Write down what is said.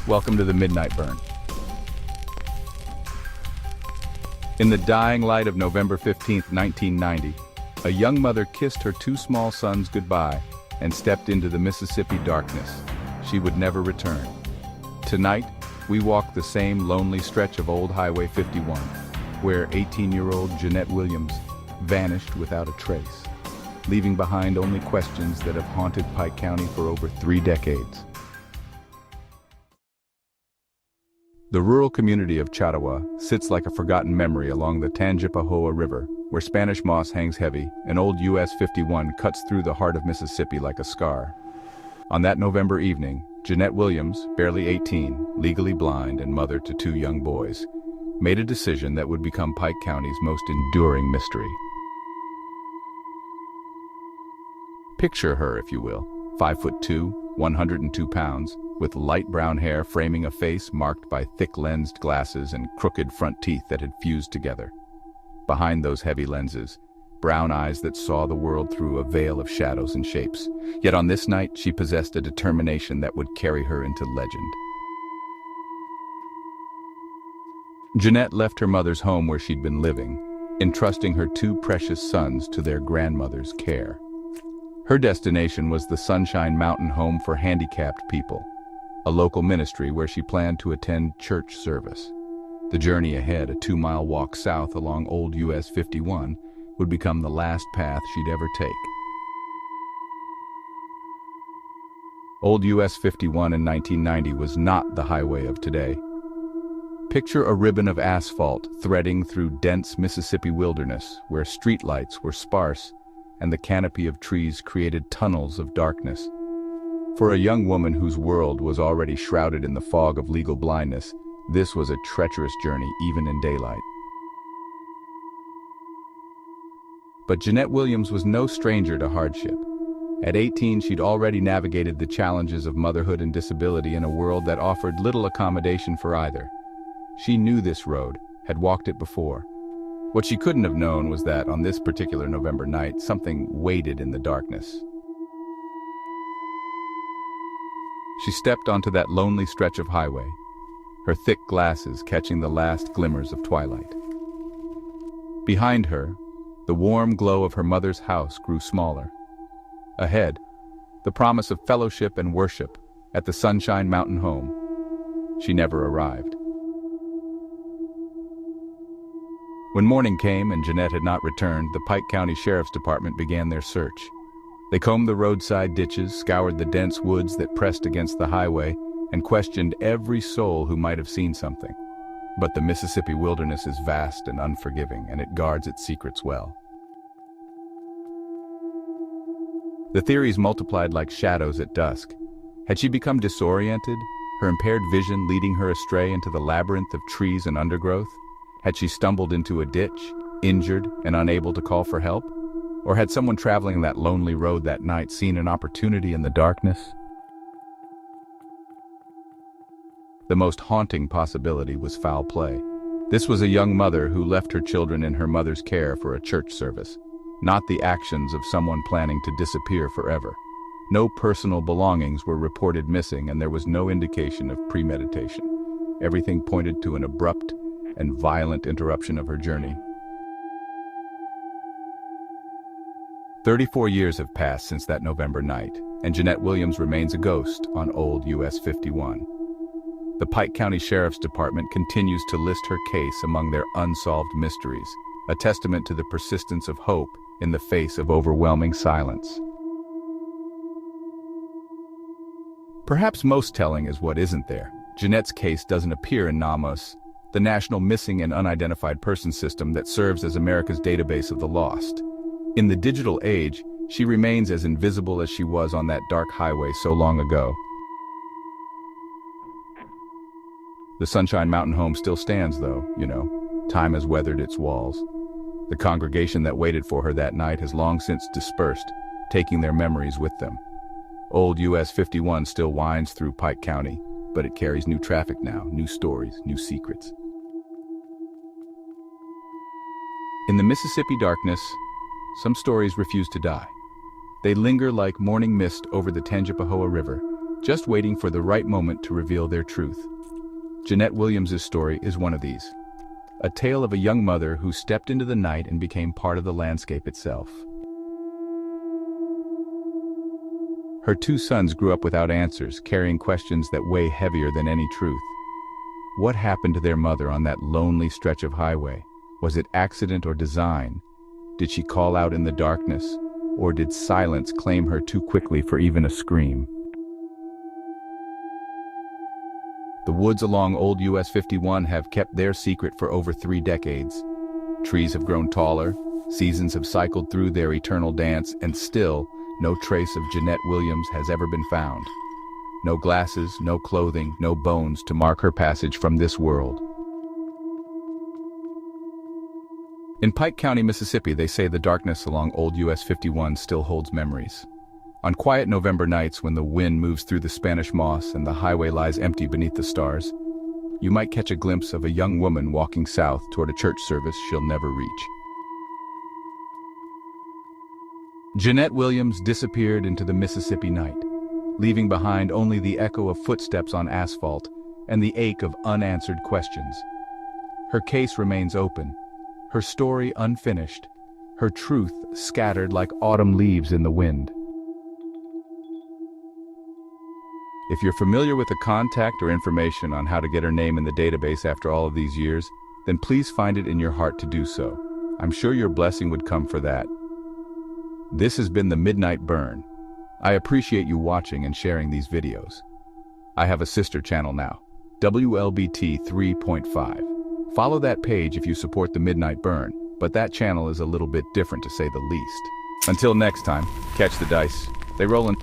Welcome to the Themidnightburn. In the dying light of November 15, 1990, a young mother kissed her two small sons goodbye and stepped into the Mississippi darkness. She would never return. Tonight, we walk the same lonely stretch of Old Highway 51, where 18-year-old Jeanette Williams vanished without a trace, leaving behind only questions that have haunted Pike County for over 3 decades. The rural community of Chatawa sits like a forgotten memory along the Tangipahoa River, where Spanish moss hangs heavy and old US 51 cuts through the heart of Mississippi like a scar. On that November evening, Jeanette Williams, barely 18, legally blind and mother to 2 young boys, made a decision that would become Pike County's most enduring mystery. Picture her, if you will, 5'2", 102 pounds, with light brown hair framing a face marked by thick-lensed glasses and crooked front teeth that had fused together. Behind those heavy lenses, brown eyes that saw the world through a veil of shadows and shapes. Yet on this night, she possessed a determination that would carry her into legend. Jeanette left her mother's home where she'd been living, entrusting her 2 precious sons to their grandmother's care. Her destination was the Sunshine Mountain Home for Handicapped People, a local ministry where she planned to attend church service. The journey ahead, a 2-mile walk south along Old US 51, would become the last path she'd ever take. Old US 51 in 1990 was not the highway of today. Picture a ribbon of asphalt threading through dense Mississippi wilderness where streetlights were sparse and the canopy of trees created tunnels of darkness. For a young woman whose world was already shrouded in the fog of legal blindness, this was a treacherous journey even in daylight. But Jeanette Williams was no stranger to hardship. At 18, she'd already navigated the challenges of motherhood and disability in a world that offered little accommodation for either. She knew this road, had walked it before. What she couldn't have known was that on this particular November night, something waited in the darkness. She stepped onto that lonely stretch of highway, her thick glasses catching the last glimmers of twilight. Behind her, the warm glow of her mother's house grew smaller. Ahead, the promise of fellowship and worship at the Sunshine Mountain Home. She never arrived. When morning came and Jeanette had not returned, the Pike County Sheriff's Department began their search. They combed the roadside ditches, scoured the dense woods that pressed against the highway, and questioned every soul who might have seen something. But the Mississippi wilderness is vast and unforgiving, and it guards its secrets well. The theories multiplied like shadows at dusk. Had she become disoriented, her impaired vision leading her astray into the labyrinth of trees and undergrowth? Had she stumbled into a ditch, injured and unable to call for help? Or had someone traveling that lonely road that night seen an opportunity in the darkness? The most haunting possibility was foul play. This was a young mother who left her children in her mother's care for a church service, not the actions of someone planning to disappear forever. No personal belongings were reported missing, and there was no indication of premeditation. Everything pointed to an abrupt and violent interruption of her journey. 34 years have passed since that November night, and Jeanette Williams remains a ghost on Old US 51. The Pike County Sheriff's Department continues to list her case among their unsolved mysteries, a testament to the persistence of hope in the face of overwhelming silence. Perhaps most telling is what isn't there. Jeanette's case doesn't appear in NamUs, the National Missing and Unidentified Persons System that serves as America's database of the lost. In the digital age, she remains as invisible as she was on that dark highway so long ago. The Sunshine Mountain Home still stands, though, Time has weathered its walls. The congregation that waited for her that night has long since dispersed, taking their memories with them. Old US 51 still winds through Pike County, but it carries new traffic now, new stories, new secrets. In the Mississippi darkness, some stories refuse to die. They linger like morning mist over the Tangipahoa River, just waiting for the right moment to reveal their truth. Jeanette Williams' story is one of these. A tale of a young mother who stepped into the night and became part of the landscape itself. Her two sons grew up without answers, carrying questions that weigh heavier than any truth. What happened to their mother on that lonely stretch of highway? Was it accident or design? Did she call out in the darkness? Or did silence claim her too quickly for even a scream? The woods along old US 51 have kept their secret for over 3 decades. Trees have grown taller, seasons have cycled through their eternal dance, and still, no trace of Jeanette Williams has ever been found. No glasses, no clothing, no bones to mark her passage from this world. In Pike County, Mississippi, they say the darkness along old US 51 still holds memories. On quiet November nights when the wind moves through the Spanish moss and the highway lies empty beneath the stars, you might catch a glimpse of a young woman walking south toward a church service she'll never reach. Jeanette Williams disappeared into the Mississippi night, leaving behind only the echo of footsteps on asphalt and the ache of unanswered questions. Her case remains open, her story unfinished, her truth scattered like autumn leaves in the wind. If you're familiar with a contact or information on how to get her name in the database after all of these years, then please find it in your heart to do so. I'm sure your blessing would come for that. This has been Themidnightburn. I appreciate you watching and sharing these videos. I have a sister channel now, WLBT 3.5. Follow that page if you support Themidnightburn, but that channel is a little bit different to say the least. Until next time, catch the dice. They rollin'.